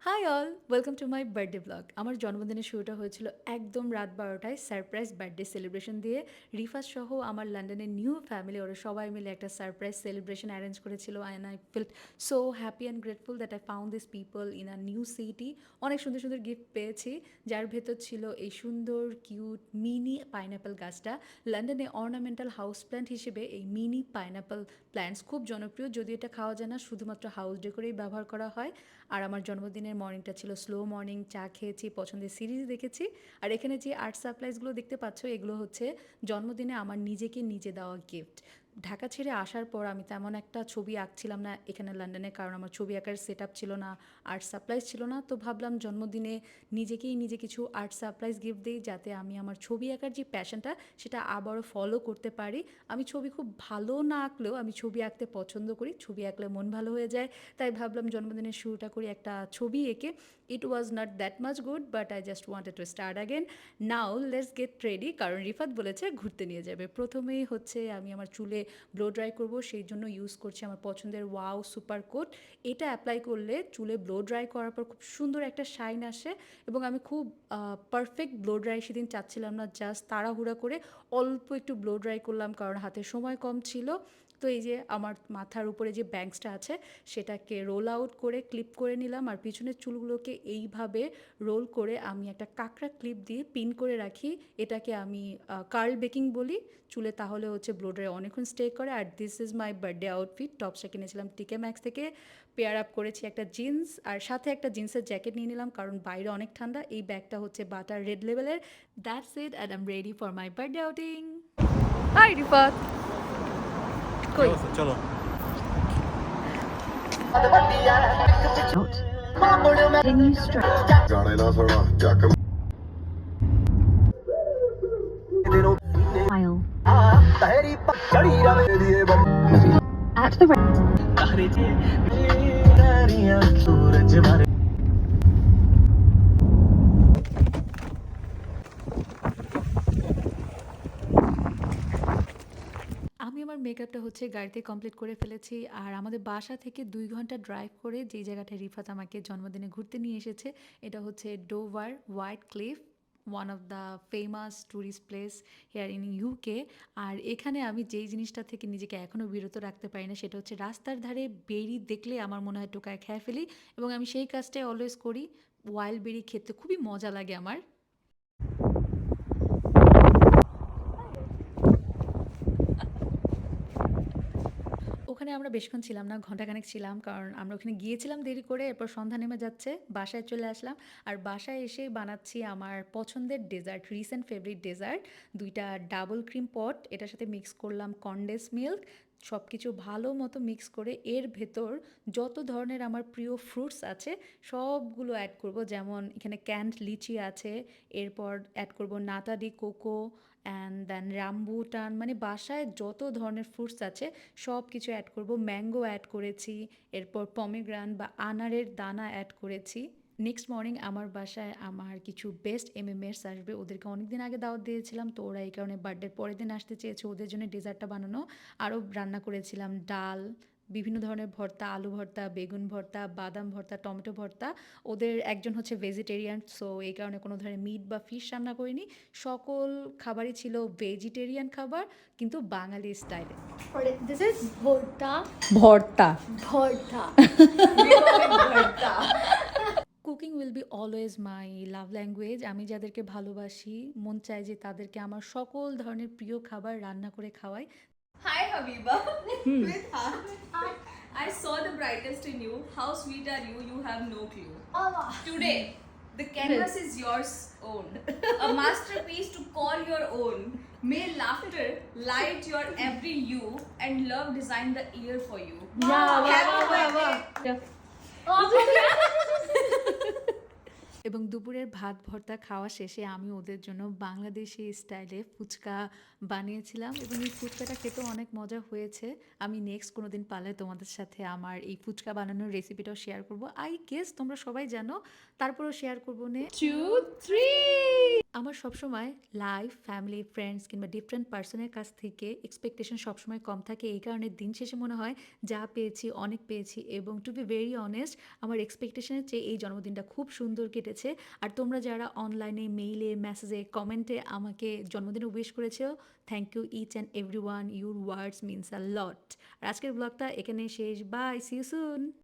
High all, welcome to my birthday blog. আমার জন্মদিনের শুরুটা হয়েছিল একদম রাত 12টায় সারপ্রাইজ বার্থডে সেলিব্রেশন দিয়ে। রিফাত সহ আমার লন্ডনের নিউ ফ্যামিলি ওরা সবাই মিলে একটা সারপ্রাইজ সেলিব্রেশন অ্যারেঞ্জ করেছিল, and I felt so happy and grateful that I found this people in a new city. অনেক সুন্দর সুন্দর গিফট পেয়েছি, যার ভেতর ছিল এই সুন্দর কিউট মিনি পাইনঅ্যাপেল গাছটা। লন্ডনে অর্নামেন্টাল হাউস প্ল্যান্ট হিসেবে এই মিনি পাইনঅ্যাপেল প্ল্যান্টস খুব জনপ্রিয়, যদিও এটা খাওয়া যায় না, শুধুমাত্র হাউস ডেকোরেই ব্যবহার করা হয়। আর আমার জন্মদিনের মর্নিংটা ছিল স্লো মর্নিং, চা খেয়েছি, পছন্দের সিরিজ দেখেছি। আর এখানে যে আর্ট সাপ্লাইজগুলো দেখতে পাচ্ছ, এগুলো হচ্ছে জন্মদিনে আমার নিজেকে নিজে দেওয়া গিফট। ঢাকা ছেড়ে আসার পর আমি তেমন একটা ছবি আঁকছিলাম না এখানে লন্ডনে, কারণ আমার ছবি আঁকার সেট আপ ছিল না, আর্ট সাপ্লাইজ ছিল না। তো ভাবলাম জন্মদিনে নিজেকেই নিজে কিছু আর্ট সাপ্লাইজ গিফট দিই, যাতে আমি আমার ছবি আঁকার যে প্যাশনটা সেটা আবারও ফলো করতে পারি। আমি ছবি খুব ভালো না আঁকলেও আমি ছবি আঁকতে পছন্দ করি, ছবি আঁকলে মন ভালো হয়ে যায়। তাই ভাবলাম জন্মদিনের শুরুটা করি একটা ছবি এঁকে। It was not that much good, but I just wanted to start again. Now let's get ready, কারণ রিফাত বলেছে ঘুরতে নিয়ে যাবে। প্রথমেই হচ্ছে আমি আমার চুলে ব্লো ড্রাই করব, সেই জন্য ইউজ করছি আমার পছন্দের ওয়াও সুপার কোট। এটা অ্যাপ্লাই করলে চুলে ব্লো ড্রাই করার পর খুব সুন্দর একটা শাইন আসে, এবং আমি খুব পারফেক্ট ব্লো ড্রাই সেদিন চাচ্ছিলাম না, জাস্ট তাড়াহুড়া করে অল্প একটু ব্লো ড্রাই করলাম, কারণ হাতে সময় কম ছিল। তো এই যে আমার মাথার উপরে যে ব্যাংকসটা আছে সেটাকে রোল আউট করে ক্লিপ করে নিলাম, আর পিছনের চুলগুলোকে এইভাবে রোল করে আমি একটা কাঁকড়া ক্লিপ দিয়ে পিন করে রাখি। এটাকে আমি কার্ল বেকিং বলি চুলে, তাহলে হচ্ছে ব্লো ড্রাই অনেকক্ষণ স্টে করে। আর this is my birthday outfit. টপসটা কিনেছিলাম টিকে ম্যাক্স থেকে, পেয়ার আপ করেছি একটা জিন্স, আর সাথে একটা জিন্সের জ্যাকেট নিয়ে নিলাম কারণ বাইরে অনেক ঠান্ডা। এই ব্যাগটা হচ্ছে বাটার রেড লেভেলের। That's it, and I am ready for my birthday outing. Hi Rifat, কই? চলো। Continue straight. ਜਾਣੇ ਨਾ ਸੁਣਾ ਚੱਕ Mile. ਤਹਿਰੀ ਚੜੀ ਰਵੇ ਦੀਏ At the right. ਸੂਰਜ ਮਾਰੇ আমি আমার মেকআপটা হচ্ছে গাড়িতে কমপ্লিট করে ফেলেছি, আর আমাদের বাসা থেকে 2 ঘন্টা ড্রাইভ করে যেই জায়গাটায় রিফাত আমাকে জন্মদিনে ঘুরতে নিয়ে এসেছে, এটা হচ্ছে Dover white cliff, one of the famous tourist place here in UK. আর এখানে আমি যেই জিনিসটা থেকে নিজেকে এখনও বিরত রাখতে পারি না, সেটা হচ্ছে রাস্তার ধারে বেরি দেখলে আমার মনে হয় টোকায় খেয়ে ফেলি, এবং আমি সেই কাজটাই অলওয়েজ করি। ওয়াইল্ড বেরি খেতে খুবই মজা লাগে আমার। ওখানে আমরা বেশিক্ষণ ছিলাম না, ঘন্টাখানেক ছিলাম, কারণ আমরা ওখানে গিয়েছিলাম দেরি করে, এরপর সন্ধ্যা নেমে যাচ্ছে, বাসায় চলে আসলাম। আর বাসায় এসেই বানাচ্ছি আমার পছন্দের ডেজার্ট, রিসেন্ট ফেভারিট ডেজার্ট, 2টা ডাবল ক্রিম পট, এটার সাথে মিক্স করলাম কনডেন্স মিল্ক। সব কিছু ভালো মতো মিক্স করে এর ভেতর যত ধরনের আমার প্রিয় ফ্রুটস আছে সবগুলো অ্যাড করব, যেমন এখানে ক্যান্ড লিচি আছে, এরপর অ্যাড করব নাটাডি কোকো, অ্যান্ড দেন রামবুটান, মানে বাসায় যত ধরনের ফ্রুটস আছে সব কিছু অ্যাড করব। ম্যাঙ্গো অ্যাড করেছি, এরপর পমিগ্রান বা আনারের দানা অ্যাড করেছি। নেক্সট মর্নিং আমার বাসায় আমার কিছু বেস্ট এমএমএস আসবে, ওদেরকে অনেক দিন আগে দাওয়াত দিয়েছিলাম, তো ওরা এই কারণে বার্থডের পরের দিন আসতে চেয়েছে, ওদের জন্য ডেজার্টটা বানানো। আরও রান্না করেছিলাম ডাল, বিভিন্ন ধরনের ভর্তা, আলু ভর্তা, বেগুন ভর্তা, বাদাম ভর্তা, টমেটো ভর্তা। ওদের একজন হচ্ছে ভেজিটেরিয়ান, সো এই কারণে কোনো ধরনের মিট বা ফিশ রান্না করিনি। সকল খাবারই ছিল ভেজিটেরিয়ান খাবার, কিন্তু বাঙালি স্টাইলে। This is bhorta. ভর্তা। Bhorta. We call it bhorta. Cooking will be always my love language. আমি যাদেরকে ভালোবাসি, মন চায় যে তাদেরকে আমার সকল ধরনের প্রিয় খাবার রান্না করে খাওয়াই। Hi Habiba. With heart. I saw the brightest in you. How sweet are you? You have no clue. Allah. Today, the canvas is yours own. A masterpiece to call your own. May laughter light your every you, and love design the ear for you. Happy birthday. এবং দুপুরের ভাত ভর্তা খাওয়া শেষে আমি ওদের জন্য বাংলাদেশি স্টাইলে ফুচকা বানিয়েছিলাম, এবং এই ফুচকাটা খেতেও অনেক মজা হয়েছে। আমি নেক্সট কোনো দিন পারলে তোমাদের সাথে আমার এই ফুচকা বানানোর রেসিপিটাও শেয়ার করব। আই গেস তোমরা সবাই জানো, তারপরেও শেয়ার করবো নে। 2, 3. আমার সবসময় লাইফ, ফ্যামিলি, ফ্রেন্ডস কিংবা ডিফারেন্ট পার্সনের কাছ থেকে এক্সপেকটেশন সবসময় কম থাকে। এই কারণে দিন শেষে মনে হয় যা পেয়েছি অনেক পেয়েছি এবং টু বি ভেরি অনেস্ট আমার এক্সপেকটেশনের চেয়ে এই জন্মদিনটা খুব সুন্দর কেটেছে। আর তোমরা যারা অনলাইনে, মেইলে, মেসেজে, কমেন্টে আমাকে জন্মদিনে উইশ করেছো, thank you each and every one, your words means a lot. আর আজকের ব্লগটা এখানে শেষ। Bye, see you soon.